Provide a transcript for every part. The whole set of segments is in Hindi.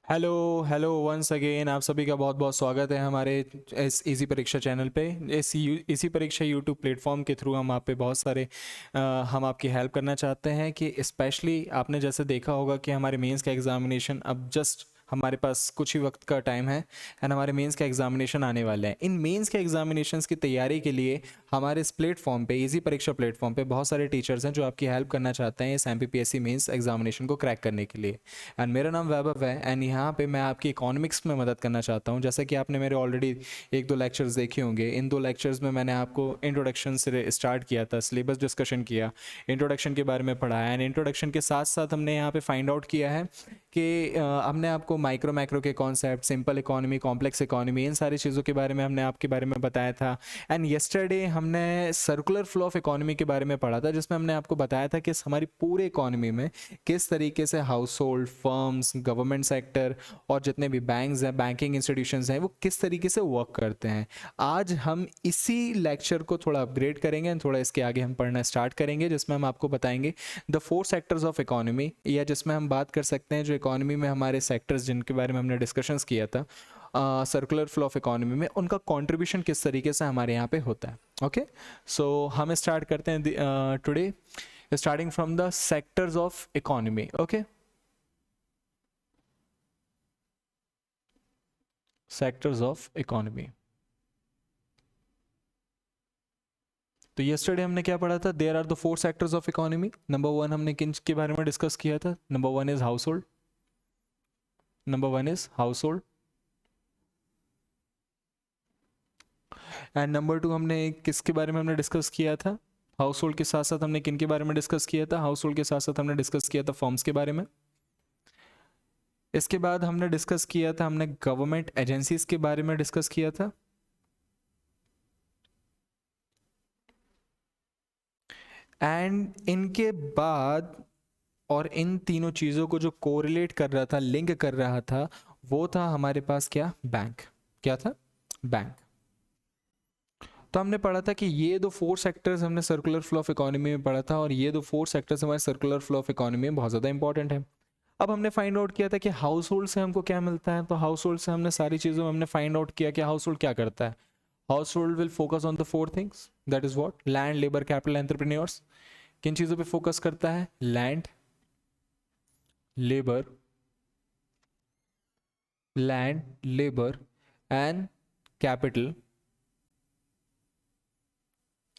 हेलो हेलो वंस अगेन आप सभी का बहुत बहुत स्वागत है हमारे इस इसी परीक्षा चैनल पे। इसी परीक्षा यूट्यूब प्लेटफॉर्म के थ्रू हम आप पे बहुत सारे हम आपकी हेल्प करना चाहते हैं कि स्पेशली आपने जैसे देखा होगा कि हमारे मेंस का एग्जामिनेशन अब जस्ट हमारे पास कुछ ही वक्त का टाइम है एंड हमारे मेंस का एग्जामिनेशन आने वाले हैं। इन मेंस के एग्जामिनेशंस की तैयारी के लिए हमारे इस प्लेटफॉर्म पे इजी परीक्षा प्लेटफॉर्म पे बहुत सारे टीचर्स हैं जो आपकी हेल्प करना चाहते हैं इस एमपीपीएससी मेंस एग्जामिनेशन को क्रैक करने के लिए। एंड मेरा नाम वैभव है एंड यहाँ पे मैं आपकी इकोनॉमिक्स में मदद करना चाहता हूँ। जैसा कि आपने मेरे ऑलरेडी एक दो लेक्चर्स देखे होंगे, इन दो लेक्चर्स में मैंने आपको इंट्रोडक्शन से स्टार्ट किया था, सिलेबस डिस्कशन किया, इंट्रोडक्शन के बारे में पढ़ाया एंड इंट्रोडक्शन के साथ साथ हमने यहाँ पे फाइंड आउट किया है कि हमने आपको माइक्रो मैक्रो के concept, simple economy, complex economy, इन सारी चीज़ों के बारे में हमने आपके बारे में बताया था। एंड येस्टरडे हमने सर्कुलर फ्लो ऑफ इकोनॉमी के बारे में पढ़ा था जिसमें हमने आपको बताया था कि हमारी पूरे इकोनॉमी में किस तरीके से house hold, firms, government sector और जितने भी बैंक्स हैं, बैंकिंग इंस्टीट्यूशंस हैं, वो किस तरीके से वर्क करते हैं। आज हम इसी लेक्चर को थोड़ा अपग्रेड करेंगे एंड थोड़ा इसके आगे हम पढ़ना स्टार्ट करेंगे जिसमें हम आपको बताएंगे द 4 सेक्टर्स ऑफ इकोनॉमी, या जिसमें हम बात कर सकते हैं जो इकोनॉमी में हमारे सेक्टर्स जिनके बारे में हमने डिस्कशंस किया था सर्कुलर फ्लो ऑफ इकोनॉमी में, उनका कंट्रीब्यूशन किस तरीके से हमारे यहाँ पे होता है। ओके, सो हम स्टार्ट करते हैं today starting from the sectors of economy. Okay, sectors of economy. तो yesterday हमने क्या पढ़ा था? There are the 4 sectors of economy. Number 1 हमने किन के बारे में डिस्कस किया था? Number 1 is household. Number 1 is household. And number 2 हमने किसके बारे में हमने डिस्कस किया था? हाउस होल्ड के साथ साथ हमने किन के बारे में डिस्कस किया था? हाउस होल्ड के साथ साथ हमने डिस्कस किया था फर्म्स के बारे में। इसके बाद हमने डिस्कस किया था, हमने गवर्नमेंट एजेंसीज के बारे में डिस्कस किया था। एंड इनके बाद और इन तीनों चीज़ों को जो कोरिलेट कर रहा था, लिंक कर रहा था, वो था हमारे पास क्या? बैंक। क्या था? बैंक। तो हमने पढ़ा था कि ये दो 4 सेक्टर्स हमने सर्कुलर फ्लो ऑफ इकोनॉमी में पढ़ा था और ये दो 4 सेक्टर्स हमारे सर्कुलर फ्लो ऑफ इकोनॉमी में बहुत ज़्यादा इंपॉर्टेंट है। अब हमने फाइंड आउट किया था कि हाउस होल्ड से हमको क्या मिलता है, तो हाउस होल्ड से हमने सारी चीज़ों में हमने फाइंड आउट किया कि हाउस होल्ड क्या करता है। House hold will focus on the 4 things, that is what? Land, labour, capital, entrepreneurs. किन चीज़ों पे फोकस करता है? Land, labour, and capital,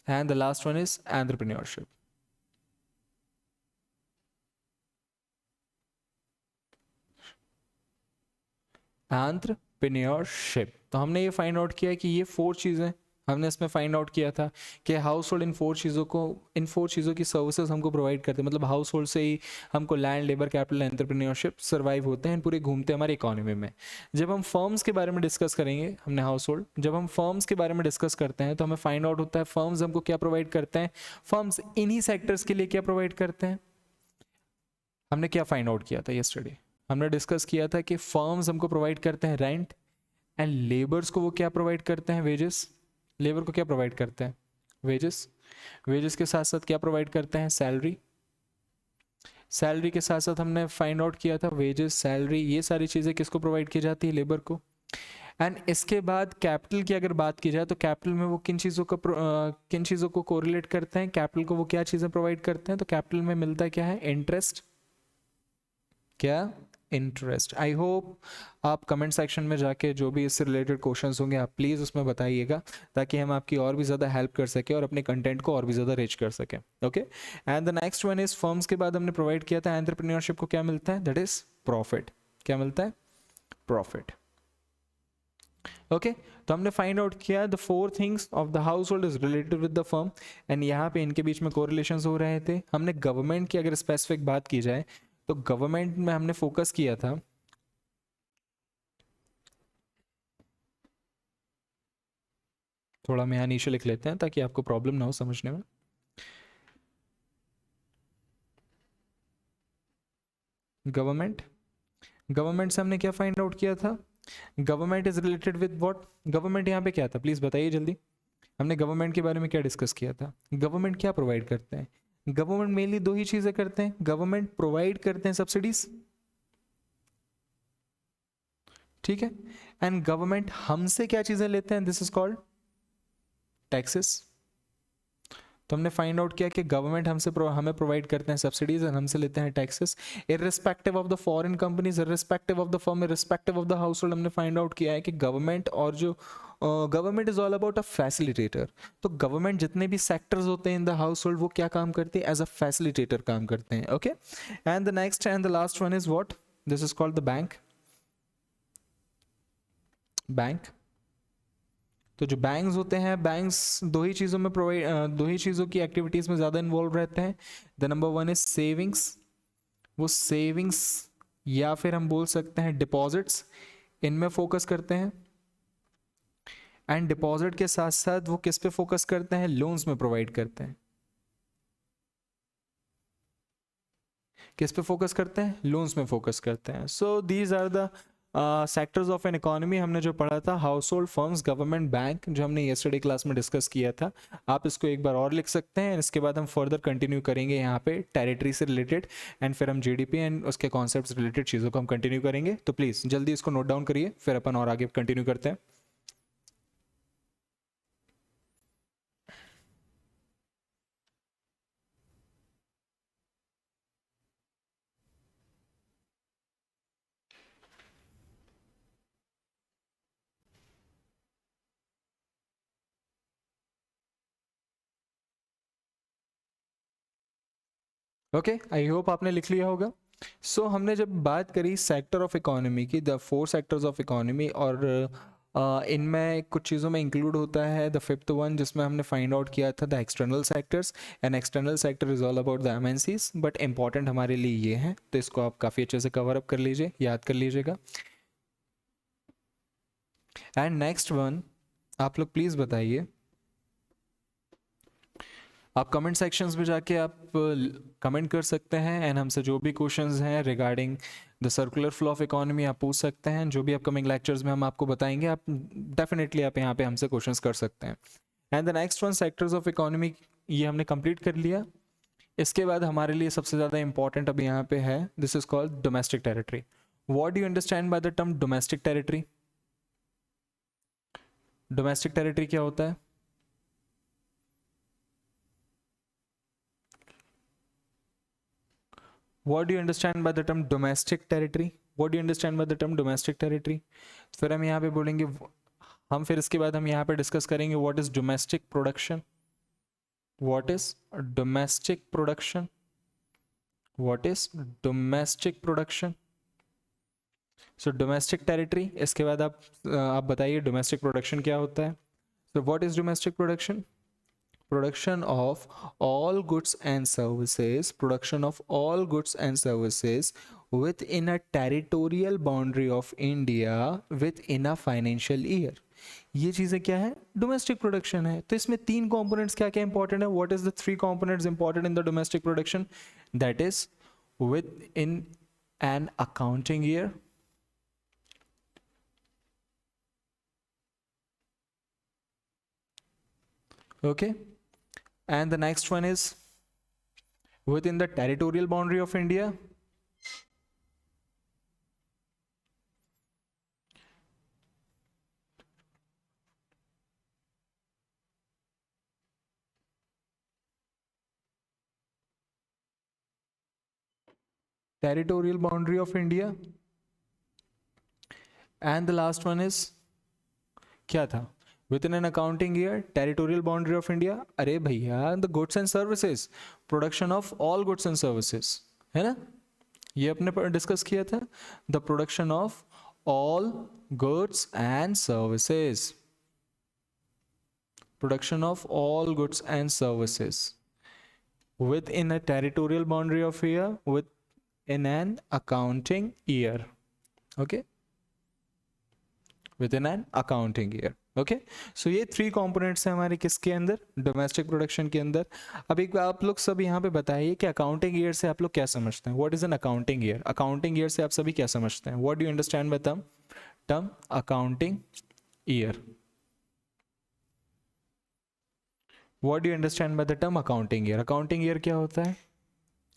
and the last one is entrepreneurship. Entrepreneurship. तो हमने ये फाइंड आउट किया कि ये 4 चीज़ें हमने इसमें फाइंड आउट किया था कि हाउस होल्ड इन 4 चीज़ों की सर्विसेज हमको प्रोवाइड करते हैं। मतलब हाउस होल्ड से ही हमको land, labour, capital, entrepreneurship survive होते हैं, पूरे घूमते हैं हमारी इकोनॉमी में। जब हम फर्म्स के बारे में डिस्कस करेंगे, हमने हाउस होल्ड, जब हम फर्म्स के बारे में डिस्कस करते हैं तो हमें फाइंड आउट होता है फर्म्स हमको क्या प्रोवाइड करते हैं। फर्म्स इन्हीं सेक्टर्स के लिए क्या प्रोवाइड करते हैं? हमने क्या फाइंड आउट किया था यस्टरडे? हमने डिस्कस किया था कि फर्म्स हमको प्रोवाइड करते हैं रेंट एंड लेबर्स को वो क्या प्रोवाइड करते हैं? वेजेस। लेबर को क्या प्रोवाइड करते हैं? वेजेस। वेजेस के साथ साथ क्या प्रोवाइड करते हैं? सैलरी। सैलरी के साथ साथ हमने फाइंड आउट किया था वेजेस, सैलरी, ये सारी चीज़ें किसको प्रोवाइड की जाती है? लेबर को। एंड इसके बाद कैपिटल की अगर बात की जाए तो कैपिटल में वो किन चीज़ों को कोरिलेट करते हैं? कैपिटल को वो क्या चीज़ें प्रोवाइड करते हैं? तो कैपिटल में मिलता क्या है? इंटरेस्ट। क्या? इंटरेस्ट। आई होप आप कमेंट सेक्शन में जाके जो भी इससे रिलेटेड क्वेश्चंस होंगे आप प्लीज़ उसमें बताइएगा ताकि हम आपकी और भी ज़्यादा हेल्प कर सकें और अपने कंटेंट को और भी ज़्यादा रिच कर सकें। Okay, and the next one is firms के बाद हमने प्रोवाइड किया था एंटरप्रेन्योरशिप को क्या मिलता है? That is profit. क्या मिलता है? प्रॉफिट। ओके, तो हमने फाइंड आउट किया the 4 things of the house hold is related with the firm and यहाँ पे इनके बीच में कोरिलेशंस हो रहे थे। हमने गवर्नमेंट की अगर स्पेसिफिक बात की जाए तो गवर्नमेंट में हमने फोकस किया था, थोड़ा हम यहाँ नीचे लिख लेते हैं ताकि आपको प्रॉब्लम ना हो समझने में। गवर्नमेंट से हमने क्या फाइंड आउट किया था? Government is related with what? Government यहाँ पे क्या था, प्लीज बताइए जल्दी। हमने गवर्नमेंट के बारे में क्या डिस्कस किया था? गवर्नमेंट क्या प्रोवाइड करते हैं? गवर्नमेंट मेनली 2 ही चीजें करते हैं। गवर्नमेंट प्रोवाइड करते हैं सब्सिडीज, ठीक है। एंड गवर्नमेंट हमसे क्या चीजें लेते हैं, दिस इज कॉल्ड टैक्सेस। तो हमने फाइंड आउट किया कि गवर्नमेंट हमें प्रोवाइड करते हैं सब्सिडीज एंड हमसे लेते हैं taxes, irrespective of the foreign companies, irrespective of the firm, irrespective of the house hold. हमने फाइंड आउट किया है कि गवर्नमेंट और जो government is all about a facilitator. तो गवर्नमेंट जितने भी सेक्टर्स होते हैं इन द हाउस होल्ड वो क्या काम करते हैं, एज अ फैसिलिटेटर काम करते हैं। Okay, and the next and the last one is what, this is called the bank. Bank, तो जो बैंक्स होते हैं, बैंक्स दो ही चीज़ों में दो ही चीज़ों की एक्टिविटीज़ में ज़्यादा इन्वॉल्व रहते हैं। The number one is savings, वो सेविंग्स या फिर हम बोल सकते हैं डिपॉजिट्स, इनमें फोकस करते हैं। एंड डिपॉजिट के साथ साथ वो किस पे फोकस करते हैं, लोन्स में प्रोवाइड करते हैं। किस पे फोकस करते हैं, लोन्स में फोकस करते हैं। So these are the sectors of an economy. हमने जो पढ़ा था household, firms, government, bank, जो हमने येस्टरडे क्लास में डिस्कस किया था। आप इसको एक बार और लिख सकते हैं। इसके बाद हम फर्दर कंटिन्यू करेंगे यहाँ पे टेरिटरी से रिलेटेड, एंड फिर हम जीडीपी एंड उसके कॉन्सेप्ट्स रिलेटेड चीज़ों को हम कंटिन्यू करेंगे। तो प्लीज़ जल्दी इसको नोट डाउन करिए, फिर अपन और आगे कंटिन्यू करते हैं। ओके, आई होप आपने लिख लिया होगा। सो हमने जब बात करी सेक्टर ऑफ इकोनॉमी की, द 4 सेक्टर्स ऑफ इकोनॉमी, और इनमें कुछ चीज़ों में इंक्लूड होता है द फिफ्थ वन, जिसमें हमने फाइंड आउट किया था the external sectors. And external sector is all about the MNCs, but important हमारे लिए ये है, तो इसको आप काफ़ी अच्छे से कवर अप कर लीजिए, याद कर लीजिएगा। एंड नेक्स्ट वन, आप लोग प्लीज़ बताइए, आप कमेंट सेक्शंस में जाके आप कमेंट कर सकते हैं, एंड हमसे जो भी क्वेश्चंस हैं regarding the circular flow of economy आप पूछ सकते हैं। जो भी अपकमिंग लेक्चर्स में हम आपको बताएंगे, आप डेफिनेटली आप यहाँ पे हमसे क्वेश्चंस कर सकते हैं। And the next one, sectors of economy, ये हमने कंप्लीट कर लिया। इसके बाद हमारे लिए सबसे ज़्यादा इंपॉर्टेंट अभी यहाँ पे है, this is called domestic territory. What do you understand by the term domestic territory? Domestic territory क्या होता है? What do you understand by the term domestic territory? What do you understand by the term domestic territory? फिर हम यहाँ पे बोलेंगे, हम फिर इसके बाद हम यहाँ पे डिस्कस करेंगे what is domestic production, what is domestic production, what is domestic production. So domestic territory, इसके बाद आप बताइए domestic production क्या होता है? So what is domestic production? Production of all goods and services, production of all goods and services within a territorial boundary of India within a financial year. ये चीज़ें क्या है, डोमेस्टिक प्रोडक्शन है। तो इसमें 3 कंपोनेंट्स क्या क्या इंपॉर्टेंट है, what is the 3 components important in the domestic production? That is with in an accounting year, okay, and the next one is within the territorial boundary of India, territorial boundary of India, and the last one is क्या था, within an accounting year, territorial boundary of India. अरे भैया, the goods and services, production of all goods and services, है ना, ये अपने डिस्कस किया था, the production of all goods and services, production of all goods and services within a territorial boundary of year, within an accounting year, okay, within an accounting year. Okay, so ये 3 कंपोनेंट्स हैं हमारे किसके अंदर, डोमेस्टिक प्रोडक्शन के अंदर। अब एक आप लोग सब यहाँ पे बताइए कि अकाउंटिंग ईयर से आप लोग क्या समझते हैं, what is an accounting year? Accounting year से आप सभी क्या समझते हैं, what do you understand by term accounting year? What do you understand by the term accounting year? Accounting year क्या होता है?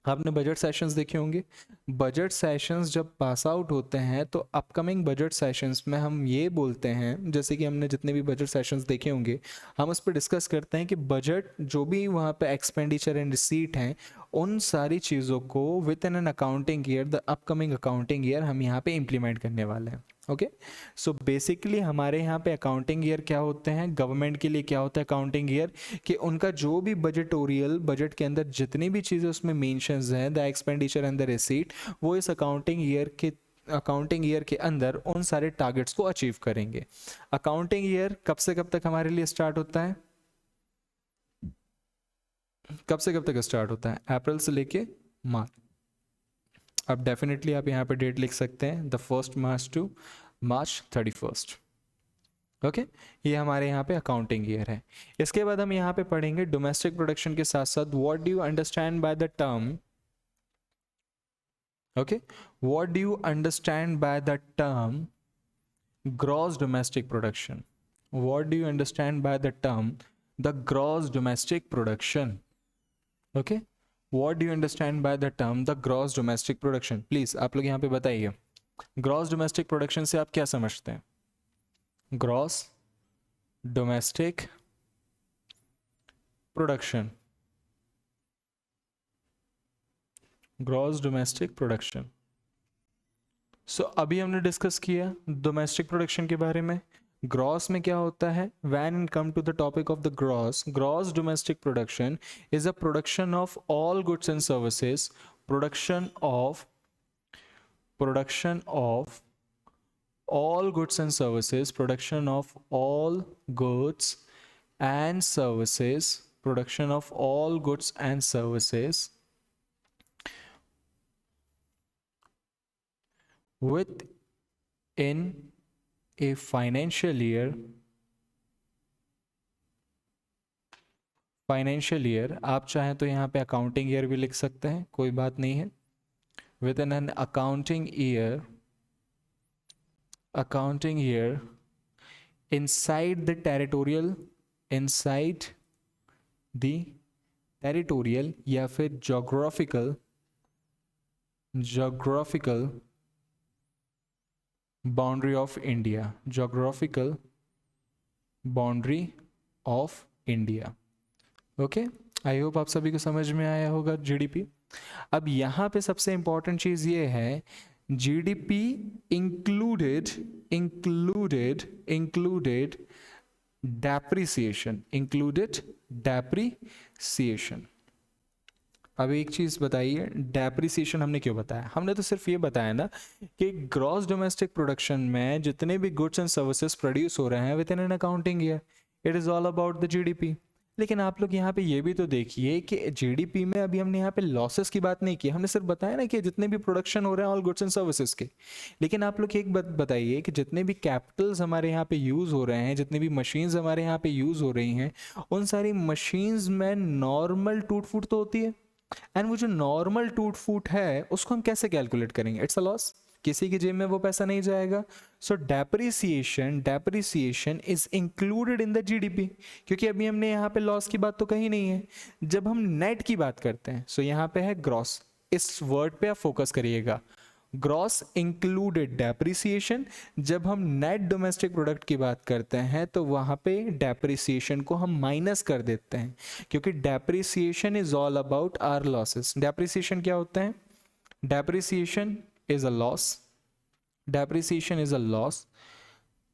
आपने बजट सेशंस देखे होंगे। बजट सेशंस जब पास आउट होते हैं तो अपकमिंग बजट सेशंस में हम ये बोलते हैं, जैसे कि हमने जितने भी बजट सेशंस देखे होंगे हम उस पर डिस्कस करते हैं कि बजट जो भी वहाँ पे एक्सपेंडिचर एंड रिसीट हैं उन सारी चीज़ों को with in an accounting year, the upcoming accounting year हम यहाँ पे इम्प्लीमेंट करने वाले हैं। ओके, सो बेसिकली हमारे यहाँ पे अकाउंटिंग ईयर क्या होते हैं, गवर्नमेंट के लिए क्या होता है अकाउंटिंग ईयर, कि उनका जो भी बजटोरियल बजट के अंदर जितनी भी चीज़ें उसमें मेंशंस हैं, the expenditure and the receipt, वो इस अकाउंटिंग ईयर के अंदर उन सारे टारगेट्स को अचीव करेंगे। अकाउंटिंग ईयर कब से कब तक हमारे लिए स्टार्ट होता है, कब से कब तक स्टार्ट होता है, अप्रैल से लेके मार्च। अब डेफिनेटली आप यहाँ पे डेट लिख सकते हैं, the 1 March two March 31। Okay, ये हमारे यहाँ पे अकाउंटिंग ईयर है। इसके बाद हम यहाँ पे पढ़ेंगे डोमेस्टिक प्रोडक्शन के साथ साथ what do you understand by the term, okay, what do you understand by the term gross domestic production, what do you understand by the term the gross domestic production, okay, what do you understand by the term the gross domestic production. Please आप लोग यहाँ पे बताइए, ग्रॉस डोमेस्टिक प्रोडक्शन से आप क्या समझते हैं, gross domestic production, gross domestic production. So अभी हमने डिस्कस किया डोमेस्टिक प्रोडक्शन के बारे में। ग्रॉस में क्या होता है, when in come to the topic of the gross, gross domestic production is a production of all goods and services, production of all goods and services, production of all goods and services, production of all goods and services within a financial year, आप चाहें तो यहाँ पे अकाउंटिंग ईयर भी लिख सकते हैं, कोई बात नहीं है, within an accounting year inside the territorial या फिर geographical boundary of India, geographical boundary of India। Okay, I hope आप सभी को समझ में आया होगा जीडीपी। अब यहाँ पे सबसे इंपॉर्टेंट चीज ये है, जीडीपी इंक्लूडेड डेप्रिसिएशन। अब एक चीज बताइए, डेप्रिसिएशन हमने क्यों बताया, हमने तो सिर्फ ये बताया ना कि ग्रॉस डोमेस्टिक प्रोडक्शन में जितने भी गुड्स एंड सर्विसेज प्रोड्यूस हो रहे हैं with in an accounting year, it is all about the GDP. लेकिन आप लोग यहाँ पे ये भी तो देखिए कि जीडीपी में अभी हमने यहाँ पे लॉसेस की बात नहीं की, हमने सिर्फ बताया ना कि जितने भी प्रोडक्शन हो रहे हैं ऑल गुड्स एंड सर्विसेज के। लेकिन आप लोग एक बात बताइए कि जितने भी कैपिटल्स हमारे यहाँ पे यूज़ हो रहे हैं, जितने भी मशीन्स हमारे यहाँ पे यूज़ हो रही हैं, उन सारी मशीन्स में नॉर्मल टूट फूट तो होती है, एंड वो जो नॉर्मल टूट फूट है उसको हम कैसे कैलकुलेट करेंगे, इट्स अ लॉस, किसी की जेब में वो पैसा नहीं जाएगा। सो depreciation is included in the GDP, क्योंकि अभी हमने यहाँ पे लॉस की बात तो कही नहीं है। जब हम नेट की बात करते हैं, सो यहाँ पे है ग्रॉस, इस वर्ड पे आप फोकस करिएगा, ग्रॉस इंक्लूडेड डेप्रिसिएशन। जब हम नेट डोमेस्टिक प्रोडक्ट की बात करते हैं तो वहां पे डेप्रिसिएशन को हम माइनस कर देते हैं, क्योंकि depreciation is all about our losses. Depreciation क्या होता है, depreciation is a loss, depreciation is a loss.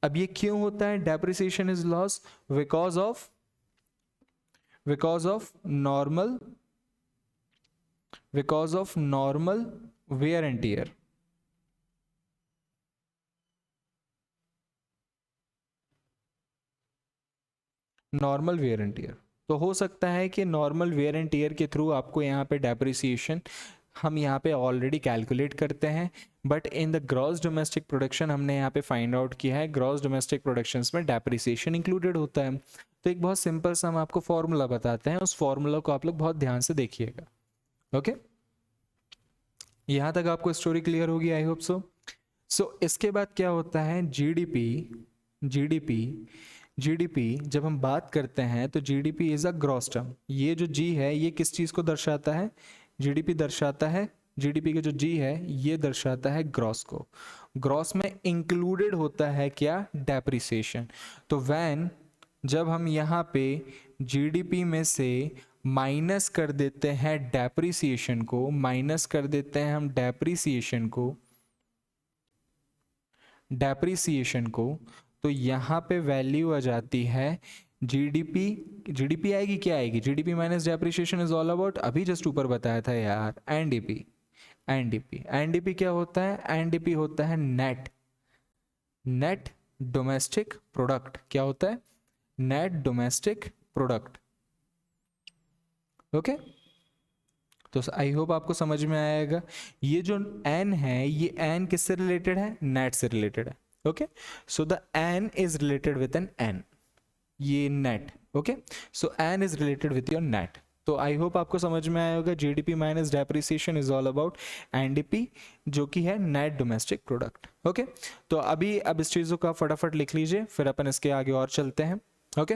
अब ये क्यों होता है, depreciation is loss, because of normal wear and tear. Normal wear and tear, तो हो सकता है कि नॉर्मल वेयर एंड टियर के थ्रू आपको यहाँ पे डेप्रिसिएशन हम यहाँ पे ऑलरेडी कैलकुलेट करते हैं, but in the gross domestic production हमने यहाँ पे फाइंड आउट किया है ग्रॉस डोमेस्टिक प्रोडक्शंस में डेप्रिसिएशन इंक्लूडेड होता है। तो एक बहुत सिंपल सा हम आपको फॉर्मूला बताते हैं, उस फॉर्मूला को आप लोग बहुत ध्यान से देखिएगा। ओके, यहाँ तक आपको स्टोरी क्लियर होगी, आई होप सो। सो इसके बाद क्या होता है, जीडीपी जब हम बात करते हैं तो GDP is a gross term. ये जो जी है ये किस चीज़ को दर्शाता है, जीडीपी दर्शाता है, जीडीपी का जो जी है ये दर्शाता है ग्रॉस को। ग्रॉस में इंक्लूडेड होता है क्या, डेप्रिसिएशन। तो व्हेन, जब हम यहाँ पे जीडीपी में से माइनस कर देते हैं डेप्रिसिएशन को, माइनस कर देते हैं हम डेप्रिसिएशन को, तो यहाँ पे वैल्यू आ जाती है जीडीपी। जीडीपी आएगी, क्या आएगी, GDP minus depreciation is all about, अभी जस्ट ऊपर बताया था यार, एनडीपी। एनडीपी क्या होता है, एनडीपी होता है नेट डोमेस्टिक प्रोडक्ट। क्या होता है, नेट डोमेस्टिक प्रोडक्ट। ओके, तो आई होप आपको समझ में आएगा। ये जो एन है, ये एन किससे रिलेटेड है, नेट से रिलेटेड है। Okay, so the N is related with N N, ये net. Okay, so N is related with your net. तो आई होप आपको समझ में आया होगा, GDP minus depreciation is all about NDP, जो कि है नेट डोमेस्टिक प्रोडक्ट। ओके, तो अभी अब इस चीज़ों का फटाफट लिख लीजिए, फिर अपन इसके आगे और चलते हैं। ओके,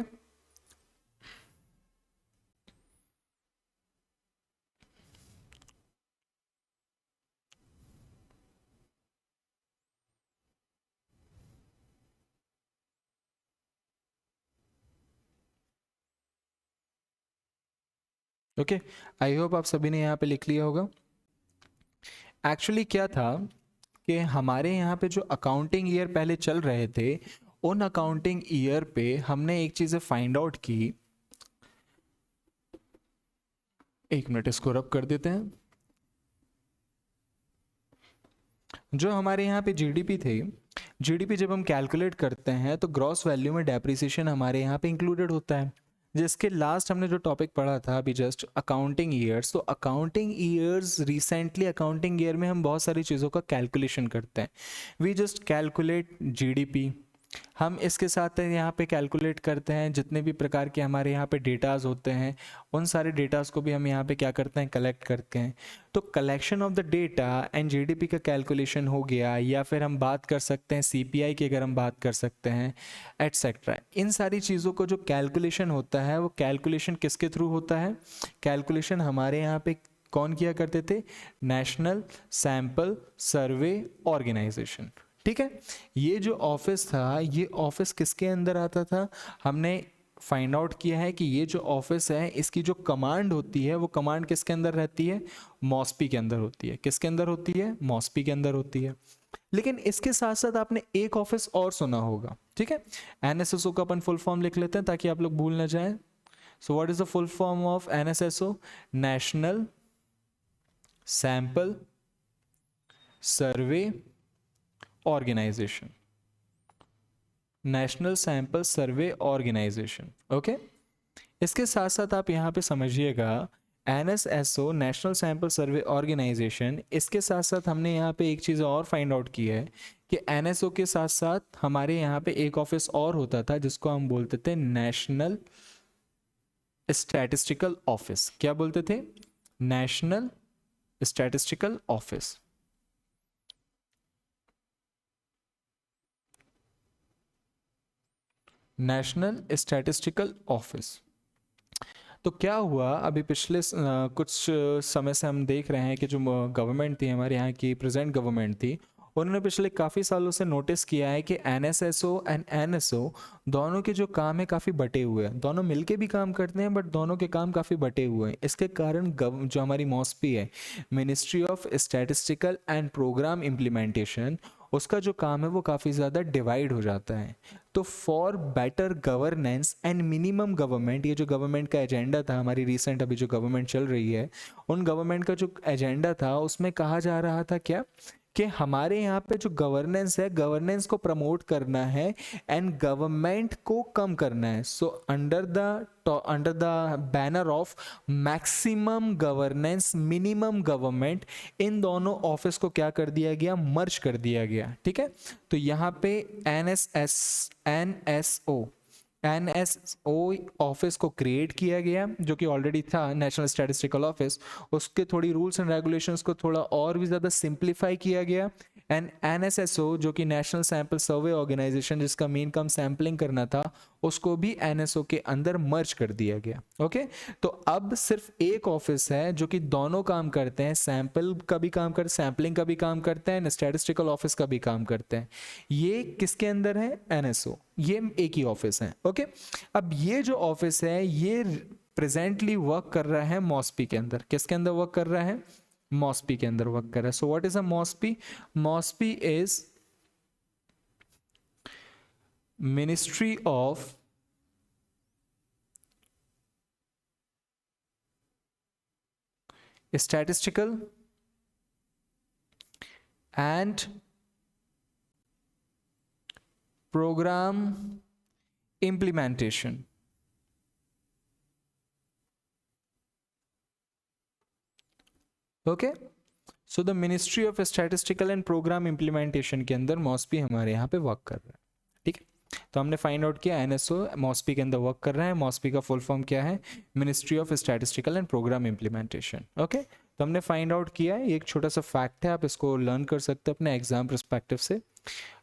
ओके, आई होप आप सभी ने यहाँ पे लिख लिया होगा। एक्चुअली क्या था कि हमारे यहाँ पे जो अकाउंटिंग ईयर पहले चल रहे थे, उन अकाउंटिंग ईयर पे हमने एक चीज़ फाइंड आउट की। एक मिनट, इसको रब कर देते हैं। जो हमारे यहाँ पे जीडीपी थे, जीडीपी जब हम कैलकुलेट करते हैं तो ग्रॉस वैल्यू में डेप्रिसिएशन हमारे यहाँ पे इंक्लूडेड होता है। जिसके लास्ट हमने जो टॉपिक पढ़ा था अभी जस्ट, अकाउंटिंग ईयर्स, तो accounting years recently accounting year में हम बहुत सारी चीज़ों का कैलकुलेशन करते हैं। वी जस्ट कैलकुलेट जीडीपी, हम इसके साथ यहाँ पे कैलकुलेट करते हैं जितने भी प्रकार के हमारे यहाँ पे डेटाज होते हैं, उन सारे डेटाज को भी हम यहाँ पे क्या करते हैं, कलेक्ट करते हैं। तो collection of the data and GDP का कैलकुलेशन हो गया, या फिर हम बात कर सकते हैं सीपीआई की, अगर हम बात कर सकते हैं, एटसेट्रा। इन सारी चीज़ों को जो कैलकुलेशन होता है, वो कैलकुलेशन किसके थ्रू होता है, कैलकुलेशन हमारे यहाँ पे कौन किया करते थे, नेशनल सैंपल सर्वे ऑर्गेनाइजेशन। ठीक है, ये जो ऑफिस था, ये ऑफिस किसके अंदर आता था, हमने फाइंड आउट किया है कि ये जो ऑफिस है, इसकी जो कमांड होती है, वो कमांड किसके अंदर रहती है, मॉस्पी के अंदर होती है। किसके अंदर होती है, मॉस्पी के अंदर होती है। लेकिन इसके साथ साथ आपने एक ऑफिस और सुना होगा, ठीक है, एनएसएसओ का अपन फुल फॉर्म लिख लेते हैं ताकि आप लोग भूल ना जाए। So what is the full form of NSSO, National sample survey Organisation, National sample survey Organisation. Okay, इसके साथ साथ आप यहाँ पे समझिएगा, NSSO National sample survey Organisation, इसके साथ साथ हमने यहाँ पे एक चीज़ और फाइंड आउट की है कि एनएसओ के साथ साथ हमारे यहाँ पे एक ऑफिस और होता था जिसको हम बोलते थे नेशनल स्टैटिस्टिकल ऑफिस। क्या बोलते थे, national statistical office. National statistical office. तो क्या हुआ, अभी पिछले कुछ समय से हम देख रहे हैं कि जो गवर्नमेंट थी हमारे यहाँ की, प्रेजेंट गवर्नमेंट थी, उन्होंने पिछले काफ़ी सालों से नोटिस किया है कि एनएसएसओ एंड एनएसओ दोनों के जो काम है काफ़ी बटे हुए हैं। दोनों मिलके भी काम करते हैं बट दोनों के काम काफ़ी बटे हुए हैं। इसके कारण जो हमारी मॉस्पी है, Ministry of statistical and programme Implementation, उसका जो काम है वो काफ़ी ज़्यादा डिवाइड हो जाता है। तो for better governance and minimum government, ये जो गवर्नमेंट का एजेंडा था, हमारी रिसेंट अभी जो गवर्नमेंट चल रही है, उन गवर्नमेंट का जो एजेंडा था उसमें कहा जा रहा था क्या, कि हमारे यहाँ पे जो गवर्नेंस है, गवर्नेंस को प्रमोट करना है एंड गवर्नमेंट को कम करना है। So under the banner of maximum governance minimum government, इन दोनों ऑफिस को क्या कर दिया गया, मर्ज कर दिया गया। ठीक है, तो यहाँ पे एनएसओ ऑफिस को क्रिएट किया गया, जो कि ऑलरेडी था नेशनल स्टैटिस्टिकल ऑफिस। उसके थोड़ी रूल्स एंड रेगुलेशंस को थोड़ा और भी ज़्यादा सिंप्लीफाई किया गया एंड NSSO जो कि नेशनल सैंपल सर्वे ऑर्गेनाइजेशन, जिसका मेन काम सैम्पलिंग करना था, उसको भी NSO के अंदर मर्ज कर दिया गया। ओके, तो अब सिर्फ एक ऑफिस है जो कि दोनों काम करते हैं, सैंपल का भी काम करते, सैम्पलिंग का भी काम करते हैं, स्टैटिस्टिकल ऑफिस का भी काम करते हैं। ये किसके अंदर है? NSO। ये एक ही ऑफिस है। ओके, अब ये जो ऑफिस है ये प्रेजेंटली वर्क कर रहा है मॉस्पी के अंदर। किसके अंदर वर्क कर रहा है? मॉस्पी के अंदर वर्क कर रहा है। So what is a MoSPI? MoSPI is ministry of statistical and programme implementation. Okay, so the ministry of statistical and programme implementation के अंदर मॉस्पी हमारे यहाँ पे वर्क कर रहा है। ठीक है, तो हमने फाइंड आउट किया NSO मॉस्पी के अंदर वर्क कर रहा है। मॉस्पी का फुल फॉर्म क्या है? Ministry of statistical and programme implementation. Okay, तो हमने फाइंड आउट किया है। ये एक छोटा सा फैक्ट है, आप इसको लर्न कर सकते हैं अपने एग्जाम परस्पेक्टिव से।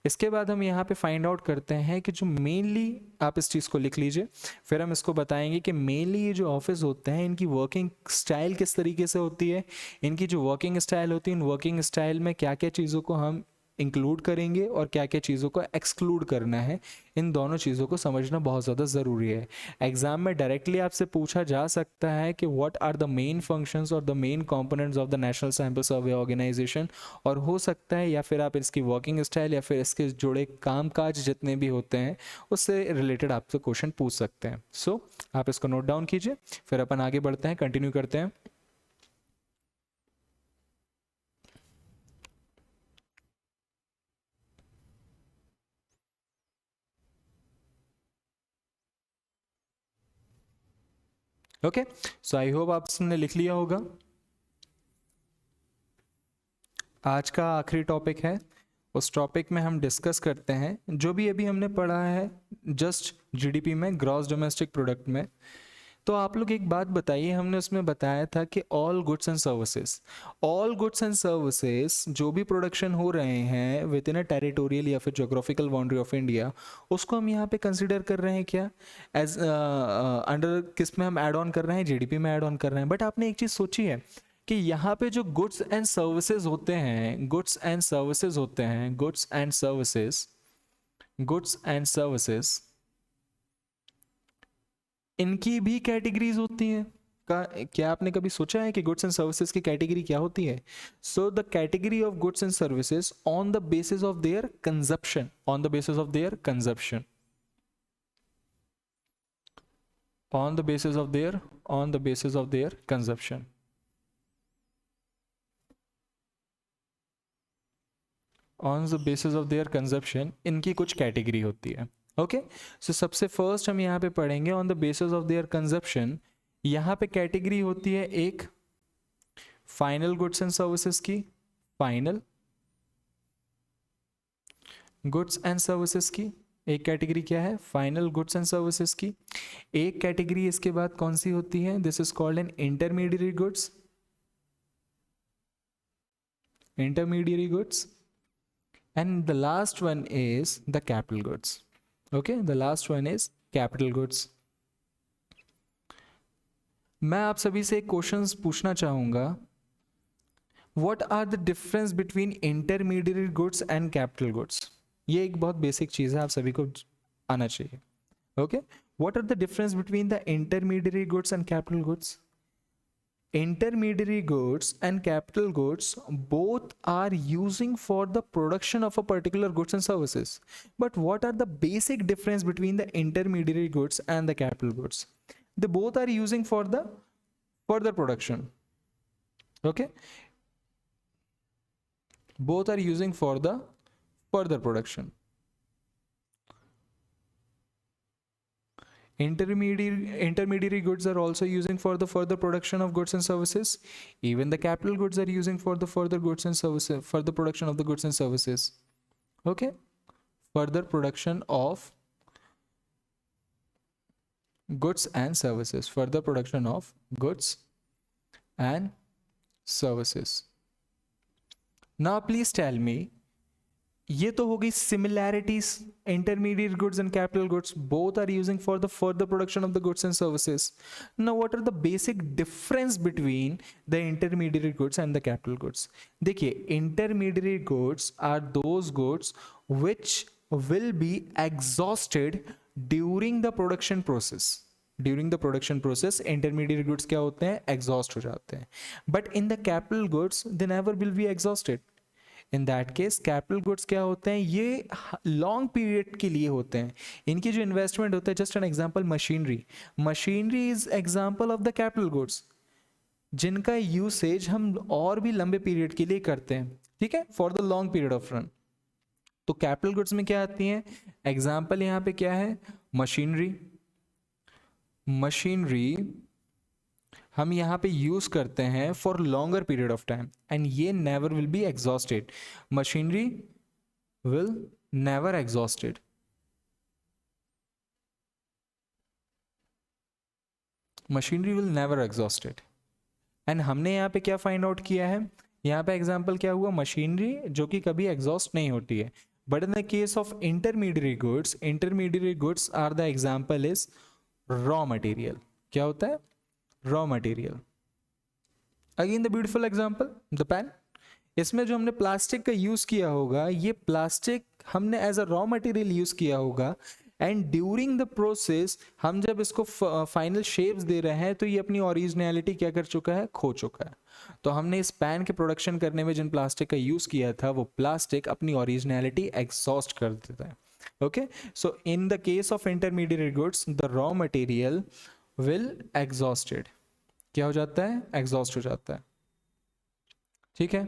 इसके बाद हम यहाँ पे फाइंड आउट करते हैं कि जो मेनली, आप इस चीज़ को लिख लीजिए, फिर हम इसको बताएंगे कि मेनली ये जो ऑफिस होते हैं इनकी वर्किंग स्टाइल किस तरीके से होती है। इनकी जो वर्किंग स्टाइल होती है, इन वर्किंग स्टाइल में क्या क्या चीज़ों को हम इंक्लूड करेंगे और क्या क्या चीज़ों को एक्सक्लूड करना है, इन दोनों चीज़ों को समझना बहुत ज़्यादा ज़रूरी है। एग्जाम में डायरेक्टली आपसे पूछा जा सकता है कि what are the main functions और the main components of the national sample survey organisation, और हो सकता है या फिर आप इसकी वर्किंग स्टाइल या फिर इसके जुड़े कामकाज जितने भी होते हैं उससे रिलेटेड आपसे क्वेश्चन पूछ सकते हैं। सो आप इसको नोट डाउन कीजिए, फिर अपन आगे बढ़ते हैं, कंटिन्यू करते हैं। ओके, सो आई होप आपने लिख लिया होगा। आज का आखिरी टॉपिक है, उस टॉपिक में हम डिस्कस करते हैं जो भी अभी हमने पढ़ा है जस्ट GDP में, ग्रॉस डोमेस्टिक प्रोडक्ट में। तो आप लोग एक बात बताइए, हमने उसमें बताया था कि ऑल गुड्स एंड सर्विसेज जो भी प्रोडक्शन हो रहे हैं विद इन अ टेरिटोरियल या फिर जोग्राफिकल बाउंड्री ऑफ इंडिया, उसको हम यहाँ पे कंसिडर कर रहे हैं क्या? एज अंडर किस में हम ऐड ऑन कर रहे हैं? GDP में ऐड ऑन कर रहे हैं। बट आपने एक चीज़ सोची है कि यहाँ पे जो गुड्स एंड सर्विसेज होते हैं, गुड्स एंड सर्विसेज, इनकी भी कैटेगरीज होती हैं का? क्या आपने कभी सोचा है कि गुड्स एंड सर्विसेज की कैटेगरी क्या होती है? So the category of goods and services on the basis of their consumption, on the basis of their consumption, on the basis of their consumption, on the basis of their consumption, इनकी कुछ कैटेगरी होती है। ओके, सो सबसे फर्स्ट हम यहाँ पे पढ़ेंगे on the basis of their consumption. यहाँ पे कैटेगरी होती है एक फाइनल गुड्स एंड सर्विसेज की, फाइनल गुड्स एंड सर्विसेज की एक कैटेगरी क्या है? फाइनल गुड्स एंड सर्विसेज की। एक कैटेगरी इसके बाद कौन सी होती है? This is called an intermediate goods, intermediary goods, and the last one is the capital goods. Okay, the last one is capital goods. मैं आप सभी से एक क्वेश्चन पूछना चाहूंगा, what are the difference between intermediate goods and capital goods? ये एक बहुत बेसिक चीज है, आप सभी को आना चाहिए। Okay, what are the difference between the intermediate goods and capital goods? Intermediary goods and capital goods both are using for the production of a particular goods and services. But what are the basic difference between the intermediary goods and the capital goods? They both are using for the further production. Okay, both are using for the further production. Intermediary goods are also using for the further production of goods and services. Even the capital goods are using for the further goods and services, for the production of the goods and services. Okay, further production of goods and services, further production of goods and services. Now please tell me ये तो हो गई similarities. Intermediate goods and capital goods both are using for the further production of the goods and services. Now what are the basic difference between the intermediate goods and the capital goods? देखिए, intermediate goods are those goods which will be exhausted during the production process. During the production process intermediate goods क्या होते हैं, एग्जॉस्ट हो जाते हैं. But in the capital goods they never will be exhausted. In that case capital goods क्या होते हैं, ये लॉन्ग पीरियड के लिए होते हैं. इनकी जो इन्वेस्टमेंट होता है, just an example machinery. Machinery is example of the capital goods जिनका यूसेज हम और भी लंबे पीरियड के लिए करते हैं, ठीक है, for the long period of run. तो कैपिटल गुड्स में क्या आती हैं, एग्जाम्पल यहाँ पे क्या है, मशीनरी. मशीनरी हम यहाँ पे यूज करते हैं for longer period of time and ये never will be exhausted. Machinery will never exhausted. Machinery will never exhausted. And हमने यहाँ पे क्या फाइंड आउट किया है, यहाँ पे एग्जाम्पल क्या हुआ, मशीनरी जो कि कभी एग्जॉस्ट नहीं होती है. But in the case of intermediate goods are the example is raw material. क्या होता है, raw material. Again the beautiful example, the pen. इसमें जो हमने प्लास्टिक का यूज किया होगा, ये प्लास्टिक हमने as a raw material use किया होगा एंड ड्यूरिंग द प्रोसेस हम जब इसको फाइनल शेप्स दे रहे हैं तो ये अपनी ओरिजिनलिटी क्या कर चुका है, खो चुका है. तो हमने इस पेन के प्रोडक्शन करने में जिन प्लास्टिक का यूज किया था वो प्लास्टिक अपनी ओरिजिनलिटी एग्जॉस्ट कर देता है. Okay, so in the case of intermediate goods the raw material will exhausted. क्या हो जाता है, एग्जॉस्ट हो जाता है. ठीक है,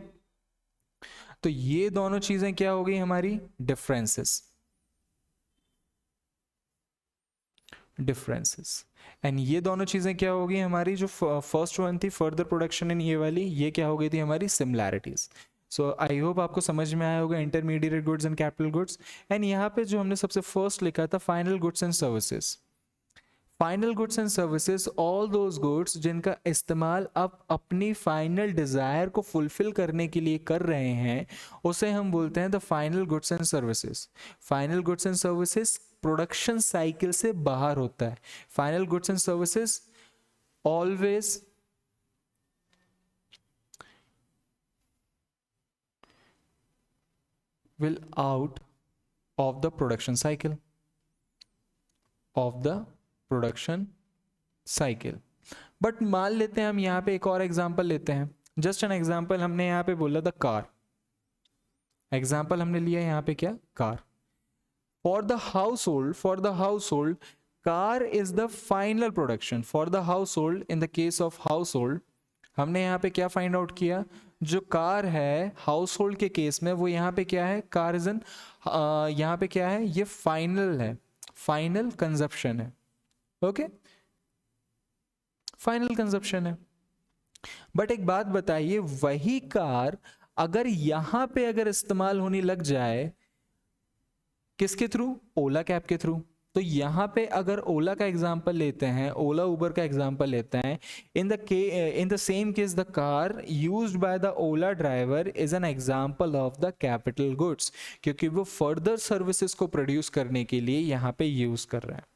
तो ये दोनों चीजें क्या हो गई हमारी, डिफरेंसेस. एंड ये दोनों चीजें क्या हो गई हमारी, जो फर्स्ट वन थी फर्दर प्रोडक्शन इन, ये वाली ये क्या हो गई थी हमारी, सिमिलैरिटीज. सो आई होप आपको समझ में आया होगा intermediate goods and capital goods. And यहाँ पे जो हमने सबसे फर्स्ट लिखा था final goods and services. Final goods and services all those goods जिनका इस्तेमाल आप अपनी फाइनल डिजायर को फुलफिल करने के लिए कर रहे हैं, उसे हम बोलते हैं the final goods and services. Final goods and services production cycle से बाहर होता है. Final goods and services always will out of the production cycle, but मान लेते हैं हम यहाँ पे एक और एग्जांपल लेते हैं. जस्ट एन एग्जांपल, हमने यहाँ पे बोला था कार. एग्जांपल हमने लिया यहाँ पे क्या, car. For the house hold car is the final production. For the house hold, in the case of house hold हमने यहाँ पे क्या फाइंड आउट किया, जो कार है हाउस होल्ड के केस में वो यहाँ पे क्या है, कार इज एन, यहाँ पे क्या है, ये फाइनल है, फाइनल कंजप्शन है. ओके, फाइनल कंजप्शन है. बट एक बात बताइए, वही कार अगर यहां पे अगर इस्तेमाल होने लग जाए, किसके थ्रू, ओला कैब के थ्रू. तो यहां पे अगर ओला का एग्जांपल लेते हैं, ओला उबर का एग्जांपल लेते हैं, in the same case the car used by the Ola driver is an example of the capital goods, क्योंकि वो फर्दर सर्विसेज को प्रोड्यूस करने के लिए यहां पे यूज कर रहे हैं.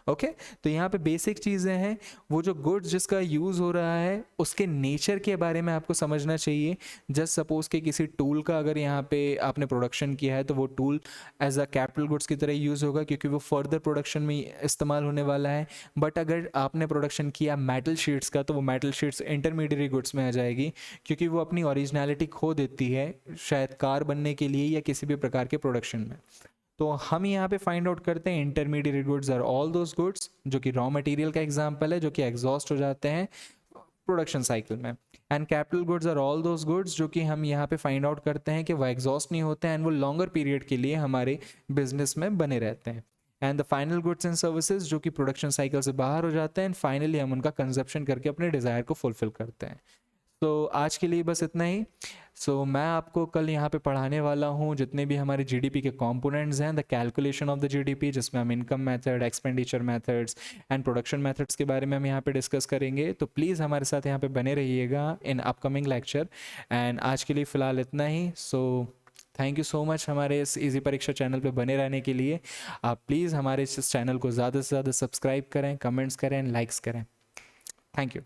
ओके, तो यहाँ पे बेसिक चीज़ें हैं. वो जो गुड्स जिसका यूज़ हो रहा है उसके नेचर के बारे में आपको समझना चाहिए. जस्ट सपोज कि किसी टूल का अगर यहाँ पे आपने प्रोडक्शन किया है तो वो tool as a capital goods की तरह यूज़ होगा, क्योंकि वो फर्दर प्रोडक्शन में इस्तेमाल होने वाला है. बट अगर आपने प्रोडक्शन किया मेटल शीट्स का, तो वो मेटल शीट्स इंटरमीडिएट गुड्स में आ जाएगी, क्योंकि वो अपनी ओरिजिनलिटी खो देती है शायद कार बनने के लिए या किसी भी प्रकार के प्रोडक्शन में. तो हम यहाँ पे फाइंड आउट करते हैं intermediate goods are all those goods जो कि रॉ मटेरियल का एग्जांपल है, जो कि एग्जॉस्ट हो जाते हैं प्रोडक्शन साइकिल में. And capital goods are all those goods जो कि हम यहाँ पे फाइंड आउट करते हैं कि वो एग्जॉस्ट नहीं होते हैं एंड वो लॉन्गर पीरियड के लिए हमारे बिजनेस में बने रहते हैं. And the final goods and services जो कि प्रोडक्शन साइकिल से बाहर हो जाते हैं एंड फाइनली हम उनका कंजप्शन करके अपने डिज़ायर को फुलफिल करते हैं. तो आज के लिए बस इतना ही. मैं आपको कल यहाँ पे पढ़ाने वाला हूँ जितने भी हमारे जीडीपी के कंपोनेंट्स हैं, the calculation of the GDP, जिसमें हम income method, expenditure methods and production methods के बारे में हम यहाँ पे डिस्कस करेंगे. तो प्लीज़ हमारे साथ यहाँ पे बने रहिएगा इन अपकमिंग लेक्चर. एंड आज के लिए फ़िलहाल इतना ही. थैंक यू सो मच हमारे इस इजी परीक्षा चैनल पे बने रहने के लिए। आप प्लीज़ हमारे इस चैनल को ज़्यादा से ज़्यादा सब्सक्राइब करें, कमेंट्स करें, लाइक्स करें। Thank you.